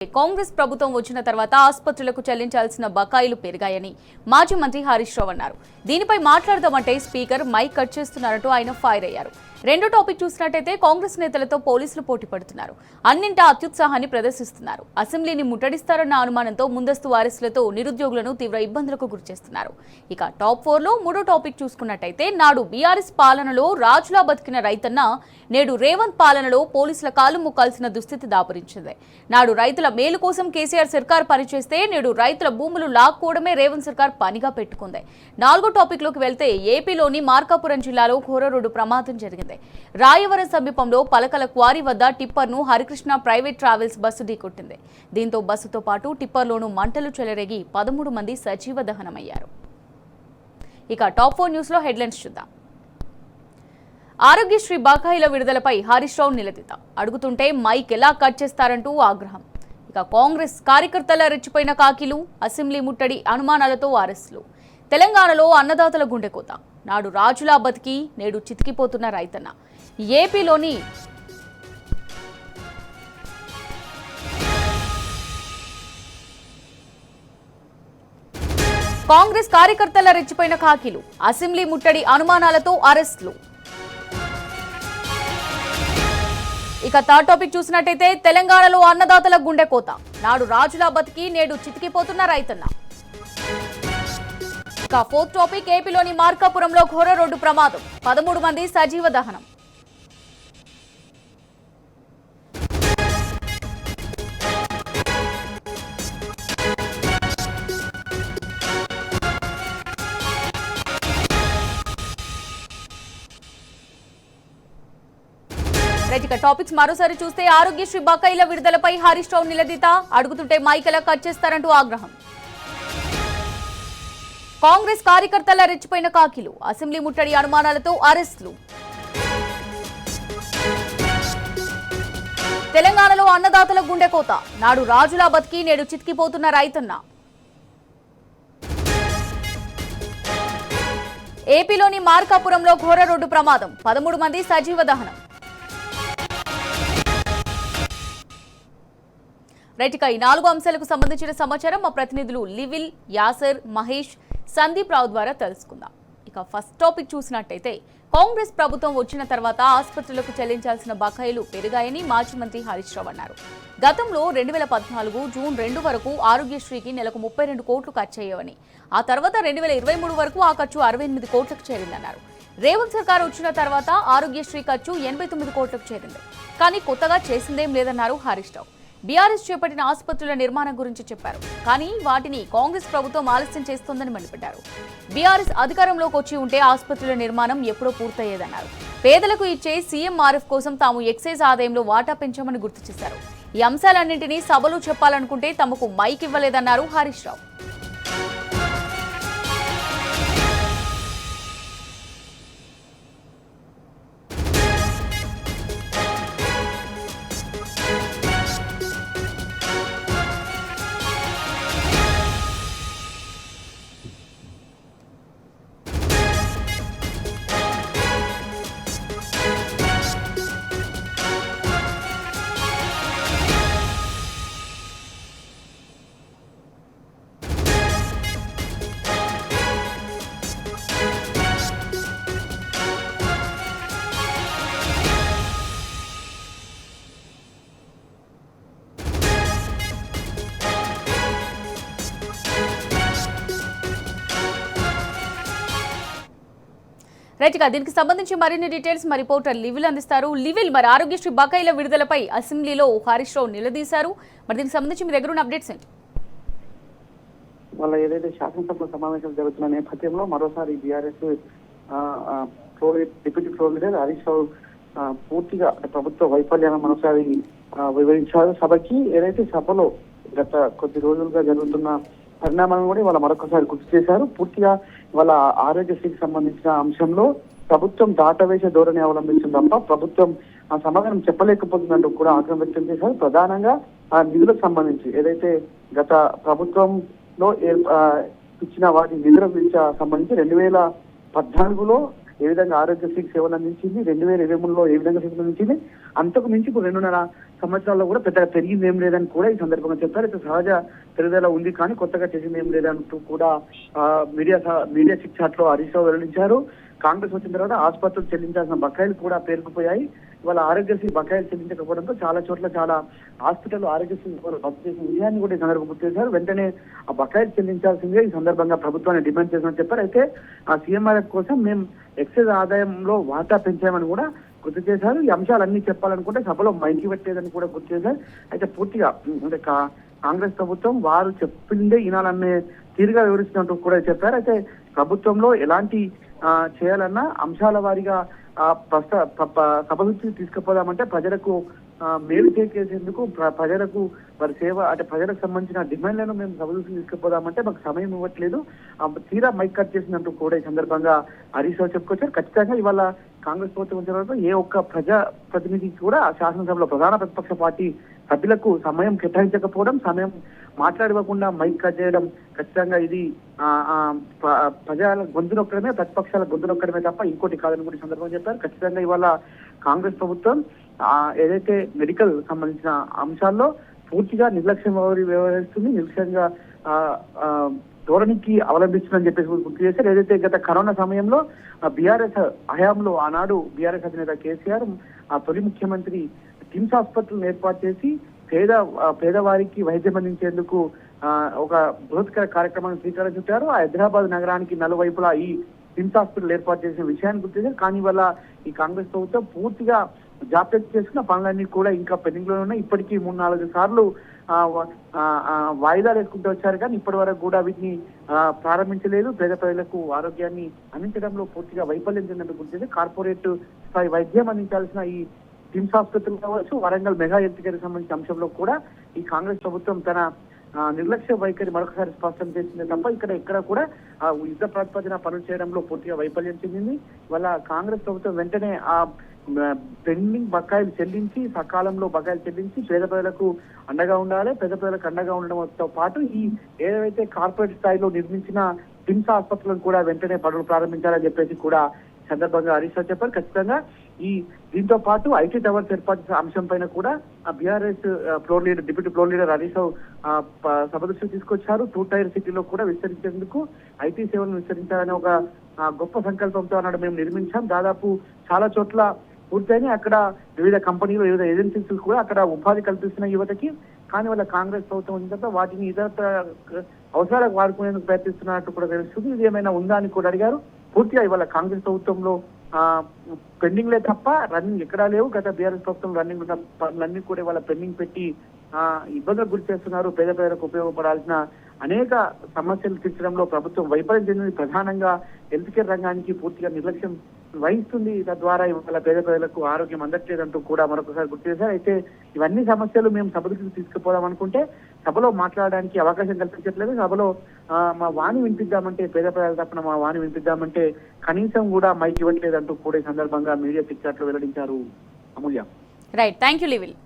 కాంగ్రెస్ ప్రభుత్వం వచ్చిన తర్వాత ఆసుపత్రులకు చెల్లించాల్సిన బకాయిలు పెరిగాయని మాజీ మంత్రి హరీష్ రావు అన్నారు. దీనిపై మాట్లాడదామంటే స్పీకర్ మైక్ కట్ చేస్తున్నారంటూ ఆయన ఫైర్ అయ్యారు. రెండో టాపిక్ చూసినట్టయితే కాంగ్రెస్ నేతలతో పోలీసులు పోటీ పడుతున్నారు. అన్నింటా అత్యుత్సాహాన్ని ప్రదర్శిస్తున్నారు. అసెంబ్లీని ముట్టడిస్తారన్న అనుమానంతో ముందస్తు అరెస్టులతో నిరుద్యోగులను తీవ్ర ఇబ్బందులకు గురిచేస్తున్నారు. ఇక టాప్ 4లో మూడో టాపిక్ చూసుకున్నట్టయితే నాడు బీఆర్ఎస్ పాలనలో రాజులా బతికిన రైతన్న నేడు రేవంత్ పాలనలో పోలీసుల కాలు ముక్కాల్సిన దుస్థితి దాపురించింది. నాడు రైతుల మేలు కోసం కేసీఆర్ సర్కార్ పనిచేస్తే నేడు రైతుల భూములు లాక్కోవడమే రేవంత్ సర్కార్ పనిగా పెట్టుకుంది. నాలుగో టాపిక్ లోకి వెళ్తే ఏపీలోని మార్కాపురం జిల్లాలో ఘోర రోడ్డు ప్రమాదం జరిగింది. రాయవరం సమీపంలో పలకల క్వారీ వద్ద టిప్పర్ను హరికృష్ణ ప్రైవేట్ ట్రావెల్స్ బస్సు ఢీకొట్టింది. దీంతో బస్సుతో పాటు టిప్పర్లోనూ మంటలు చెలరేగి 13 మంది సజీవ దహనమయ్యారు. ఇక టాప్ 4 న్యూస్ లో హెడ్లైన్స్ చూద్దాం. ఆరోగ్యశ్రీ బకాయిల విడుదలపై హరీష్ రావు నిలదీత అడుగుతుంటే మైక్ ఎలా కట్ చేస్తారంటూ ఆగ్రహం. ఇక కాంగ్రెస్ కార్యకర్తల రెచ్చిపోయిన కాకీలు, అసెంబ్లీ ముట్టడి అనుమానాలతో అరెస్టులు. తెలంగాణలో అన్నదాతల గుండెకోత. నాడు రాజులా బతికి నేడు చితికిపోతున్న రైతన్న. ఏపీలోని కాంగ్రెస్ కార్యకర్తల రెచ్చిపోయిన కాకీలు, అసెంబ్లీ ముట్టడి అనుమానాలతో అరెస్టులు. ఇక థర్డ్ టాపిక్ చూసినట్టయితే తెలంగాణలో అన్నదాతల గుండెకోత. నాడు రాజులా బతికి నేడు చితికిపోతున్న రైతన్న. ఇక ఫోర్త్ టాపిక్ ఏపీలోని మార్కాపురంలో ఘోర రోడ్డు ప్రమాదం, 13 మంది సజీవ దహనం. ఇక టాపిక్స్ మరోసారి చూస్తే ఆరోగ్యశ్రీ బకాయిల విడుదలపై హరీష్ రావు నిలదీత అడుగుతుంటే మైక్ ఎలా కట్ చేస్తారంటూ ఆగ్రహం. కాంగ్రెస్ కార్యకర్తల రెచ్చిపోయిన కాకీలు, అసెంబ్లీ ముట్టడి అనుమానాలతో అరెస్టులు. తెలంగాణలో అన్నదాతల గుండెకోత. నాడు రాజులా బతికి నేడు చితికిపోతున్న రైతన్న. ఏపీలోని మార్కాపురంలో ఘోర రోడ్డు ప్రమాదం, 13 మంది సజీవ దహనం. ఇక ఈ 4 అంశాలకు సంబంధించిన సమాచారం మా ప్రతినిధులు లివిల్, యాసర్, మహేష్, సందీప్ రావు ద్వారా తెలుసుకుందాం. ఇక ఫస్ట్ టాపిక్ చూసినట్టయితే కాంగ్రెస్ ప్రభుత్వం వచ్చిన తర్వాత ఆసుపత్రులకు చెల్లించాల్సిన బకాయిలు పెరిగాయని మాజీ మంత్రి హరీష్ రావు అన్నారు. గతంలో 2014 జూన్ 2 వరకు ఆరోగ్యశ్రీకి నెలకు 32 కోట్లు ఖర్చు అయ్యేవని, ఆ తర్వాత 2023 వరకు ఆ ఖర్చు 68 కోట్లకు చేరిందన్నారు. రేవంత్ సర్కార్ వచ్చిన తర్వాత ఆరోగ్యశ్రీ ఖర్చు 89 కోట్లకు చేరింది. కానీ కొత్తగా చేసిందేం లేదన్నారు హరీష్ రావు. బీఆర్ఎస్ చేపట్టిన ఆసుపత్రుల నిర్మాణం గురించి చెప్పారు. కానీ వాటిని కాంగ్రెస్ ప్రభుత్వం ఆలస్యం చేస్తోందని మండిపడ్డారు. బీఆర్ఎస్ అధికారంలోకి వచ్చి ఉంటే ఆసుపత్రుల నిర్మాణం ఎప్పుడో పూర్తయ్యేదన్నారు. పేదలకు ఇచ్చే సీఎంఆర్ఎఫ్ కోసం తాము ఎక్సైజ్ ఆదాయంలో వాటా పెంచామని గుర్తు చేశారు. ఈ అంశాలన్నింటినీ సభలో చెప్పాలనుకుంటే తమకు మైక్ ఇవ్వలేదన్నారు హరీష్ రావు. ఇక దీనికి సంబంధించి మరిన్ని డీటెయిల్స్ మా రిపోర్టర్ లివిల్ అందిస్తారు. లివిల్, మరి ఆరోగ్యశ్రీ బకాయిల విడుదలపై అసెంబ్లీలో హరీష్ రావు నిలదీశారు. మరి దీనికి సంబంధించి మీ దగ్గర ఉన్న అప్డేట్స్ ఏంటి? వాళ్ళ ఏదైతే శాసనసభ సమావేశాలు జరుగుతున్న నేపథ్యంలో మరోసారి BRS deputy floor leader Harish Rao పూర్తిగా ప్రభుత్వ వైఫల్యాన్ని మరోసారి వివరించారు సభకి. ఏదైతే సభలో గత కొద్ది రోజులుగా జరుగుతున్న పరిణామాలను కూడా వాళ్ళ మరొకసారి గుర్తు చేశారు. పూర్తిగా వాళ్ళ ఆరోగ్యశ్రీకి సంబంధించిన అంశంలో ప్రభుత్వం దాటవేసే ధోరణి అవలంబిస్తుంది తప్ప ప్రభుత్వం ఆ సమాధానం చెప్పలేకపోతుందంటూ కూడా ఆగ్రహం వ్యక్తం చేశారు. ప్రధానంగా ఆ నిధులకు సంబంధించి ఏదైతే గత ప్రభుత్వంలో ఇచ్చిన వాటి నిధులకు సంబంధించి 2014లో ఏ విధంగా ఆరోగ్యశ్రీకి సేవలు అందించింది, 2023లో ఏ విధంగా సేవలు అందించింది, అంతకు మించి ఇప్పుడు 2.5 సంవత్సరాల్లో కూడా పెద్దగా పెరిగింది ఏం లేదని కూడా ఈ సందర్భంగా చెప్పారు. అయితే సహజ పెరుగుదల ఉంది కానీ కొత్తగా చేసింది ఏం లేదంటూ కూడా మీడియా చిట్ లో హరీష్ రావు వెల్లడించారు. కాంగ్రెస్ వచ్చిన తర్వాత ఆసుపత్రులు చెల్లించాల్సిన బకాయిలు కూడా పేరుకుపోయాయి. ఇవాళ ఆరోగ్యశ్రీ బకాయిలు చెల్లించకపోవడంతో చాలా చోట్ల చాలా హాస్పిటల్ ఆరోగ్యశ్రీ రద్దు చేసిన విషయాన్ని కూడా ఈ సందర్భంగా గుర్తు చేశారు. వెంటనే ఆ బకాయిలు చెల్లించాల్సిందే ఈ సందర్భంగా ప్రభుత్వాన్ని డిమాండ్ చేశామని చెప్పారు. అయితే ఆ సీఎంఆర్ఎఫ్ కోసం మేము ఎక్సైజ్ ఆదాయంలో వాటా పెంచామని కూడా గుర్తు చేశారు. ఈ అంశాలన్నీ చెప్పాలనుకుంటే సభలో మైకి పెట్టేదని కూడా గుర్తు చేశారు. అయితే పూర్తిగా అంటే కాంగ్రెస్ ప్రభుత్వం వారు చెప్పిందే ఈనాలనే తీరుగా వివరిస్తున్నట్టు కూడా చెప్పారు. అయితే ప్రభుత్వంలో ఎలాంటి చేయాలన్నా అంశాల వారీగా సభ నుంచి తీసుకుపోదామంటే ప్రజలకు మేలు చేసేందుకు ప్రజలకు వారి సేవ అంటే ప్రజలకు సంబంధించిన డిమాండ్లను మేము సభ నుంచి తీసుకుపోదామంటే మాకు సమయం ఇవ్వట్లేదు, తీరా మైక్ కట్ చేసినట్టు కూడా ఈ సందర్భంగా హరీష్ రావు చెప్పుకొచ్చారు. ఖచ్చితంగా ఇవాళ కాంగ్రెస్ ప్రభుత్వం తర్వాత ఏ ఒక్క ప్రజా ప్రతినిధికి కూడా శాసనసభలో ప్రధాన ప్రతిపక్ష పార్టీ సభ్యులకు సమయం కేటాయించకపోవడం, సమయం మాట్లాడివ్వకుండా మైక్ కట్ చేయడం ఖచ్చితంగా ఇది ప్రజల గొంతు నొక్కడమే, ప్రతిపక్షాల గొంతు నొక్కడమే తప్ప ఇంకోటి కాదని కూడా ఈ సందర్భంగా చెప్పారు. ఖచ్చితంగా ఇవాళ కాంగ్రెస్ ప్రభుత్వం ఏదైతే మెడికల్ సంబంధించిన అంశాల్లో పూర్తిగా నిర్లక్ష్యం వ్యవహరిస్తుంది, నిర్లక్ష్యంగా ధోరణికి అవలంబిస్తుందని చెప్పేసి గుర్తు చేశారు. ఏదైతే గత కరోనా సమయంలో బీఆర్ఎస్ హయాంలో ఆనాడు బీఆర్ఎస్ అధినేత కేసీఆర్ తొలి ముఖ్యమంత్రి కిమ్స్ ఆసుపత్రులను ఏర్పాటు చేసి పేదవారికి వైద్యం అందించేందుకు ఒక బృహత్కర కార్యక్రమాన్ని శ్రీకారం చుట్టారు. హైదరాబాద్ నగరానికి నలువైపులా ఈ కిమ్స్ హాస్పిటల్ ఏర్పాటు చేసిన విషయాన్ని గుర్తు చేశారు. కానీ వల్ల ఈ కాంగ్రెస్ ప్రభుత్వం పూర్తిగా జాప్యం చేసుకున్న పనులన్నీ కూడా ఇంకా పెండింగ్ లో ఉన్నాయి. ఇప్పటికీ 3-4 సార్లు వాయిదాలు వేసుకుంటూ వచ్చారు కానీ ఇప్పటి వరకు కూడా వీటిని ప్రారంభించలేదు. పేద ప్రజలకు ఆరోగ్యాన్ని అందించడంలో పూర్తిగా వైఫల్యం చెందినట్టు గుర్తించి కార్పొరేట్ స్థాయి వైద్యం అందించాల్సిన ఈ కిమ్స్ ఆసుపత్రులు కావచ్చు, వరంగల్ మెగా హెల్త్ కేర్ సంబంధించిన అంశంలో కూడా ఈ కాంగ్రెస్ ప్రభుత్వం తన నిర్లక్ష్య వైఖరి మరొకసారి స్పష్టం చేసిందే తప్ప ఎక్కడ కూడా యుద్ధ ప్రతిపాదన పనులు చేయడంలో పూర్తిగా వైఫల్యం చెందింది. వాళ్ళ కాంగ్రెస్ ప్రభుత్వం వెంటనే ఆ పెండింగ్ బకాయిలు చెల్లించి సకాలంలో బకాయిలు చెల్లించి పేద ప్రజలకు అండగా ఉండాలి. పేద ప్రజలకు అండగా ఉండడంతో పాటు ఈ ఏదైతే కార్పొరేట్ స్థాయిలో నిర్మించిన కిమ్స్ ఆసుపత్రులను కూడా వెంటనే పనులు ప్రారంభించాలని చెప్పేసి కూడా సందర్భంగా హరీష్ రావు చెప్పారు. ఖచ్చితంగా దీంతో పాటు ఐటీ టవర్స్ ఏర్పాటు చేసే అంశం పైన కూడా BRS floor leader deputy floor leader Harish Rao సభ దృష్టికి తీసుకొచ్చారు. 2 టైర్ సిటీలో కూడా విస్తరించేందుకు ఐటీ సేవలను విస్తరించాలనే ఒక గొప్ప సంకల్పంతో అన్నాడు మేము నిర్మించాం. దాదాపు చాలా చోట్ల పూర్తయిన అక్కడ వివిధ కంపెనీలు వివిధ ఏజెన్సీస్ కూడా అక్కడ ఉపాధి కల్పిస్తున్న యువతకి. కానీ వాళ్ళ కాంగ్రెస్ ప్రభుత్వం వచ్చిన తర్వాత వాటిని ఇతర అవసరాలకు వాడుకునేందుకు ప్రయత్నిస్తున్నట్టు కూడా తెలుస్తుంది. ఇది ఏమైనా ఉందా అని కూడా అడిగారు. పూర్తిగా ఇవాళ కాంగ్రెస్ ప్రభుత్వంలో పెండింగ్ లే తప్ప రన్నింగ్ ఎక్కడా లేవు. గత బీఆర్ఎస్ ప్రభుత్వం రన్నింగ్ ఉన్న పనులన్నీ కూడా ఇవాళ పెండింగ్ పెట్టి ఇబ్బందులకు గురి చేస్తున్నారు. పేద ప్రజలకు ఉపయోగపడాల్సిన అనేక సమస్యలు తీర్చడంలో ప్రభుత్వం వైఫల్యం చెందింది. ప్రధానంగా హెల్త్ కేర్ రంగానికి పూర్తిగా నిర్లక్ష్యం వహిస్తుంది. తద్వారా ఇవాళ పేద ప్రజలకు ఆరోగ్యం అందట్లేదంటూ కూడా మరొకసారి గుర్తు చేశారు. అయితే ఇవన్నీ సమస్యలు మేము సభకు తీసుకుపోదాం అనుకుంటే సభలో మాట్లాడడానికి అవకాశం కల్పించట్లేదు. సభలో మా వాణి వినిపిద్దామంటే పేద ప్రజల తప్పన మా వాణి వినిపిద్దామంటే కనీసం కూడా మైక్ ఇవ్వట్లేదంటూ కూడా ఈ సందర్భంగా మీడియా పిక్చర్లో వెల్లడించారు. అమూల్య. Right, thank you లివిల్.